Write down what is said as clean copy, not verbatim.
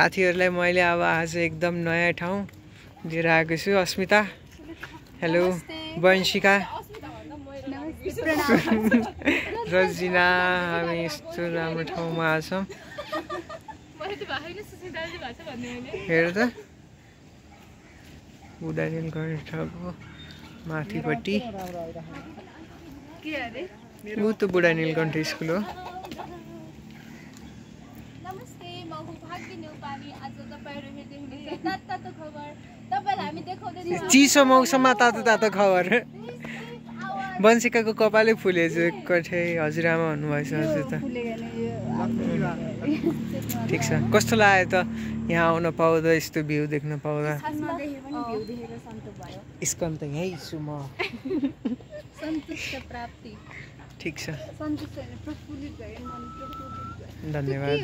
साथीहरुलाई मैले अब आज एकदम नयाँ ठाउँ लिएर आएको छु। अस्मिता हेलो, वंशिका रजिना, हामी यस्तो राम्रो ठाउँमा आछौँ। हेर त बुढा नीलकण्ठको माथिपट्टि ऊ त बुढा नीलकण्ठ स्कुल हो। चिसो मौसममा तातो तातो खबर। वंशिकाको कपालै फुलेछ कठै। हजुरआमा भन्नुभएछ हजुर त। ठिक छ, कस्तो लाग्यो त यहाँ आउन पाउँदा, यस्तो भ्यू देख्न पाउँदा? इस्कन त यहीँ छु म। ठिक छ, धन्यवाद।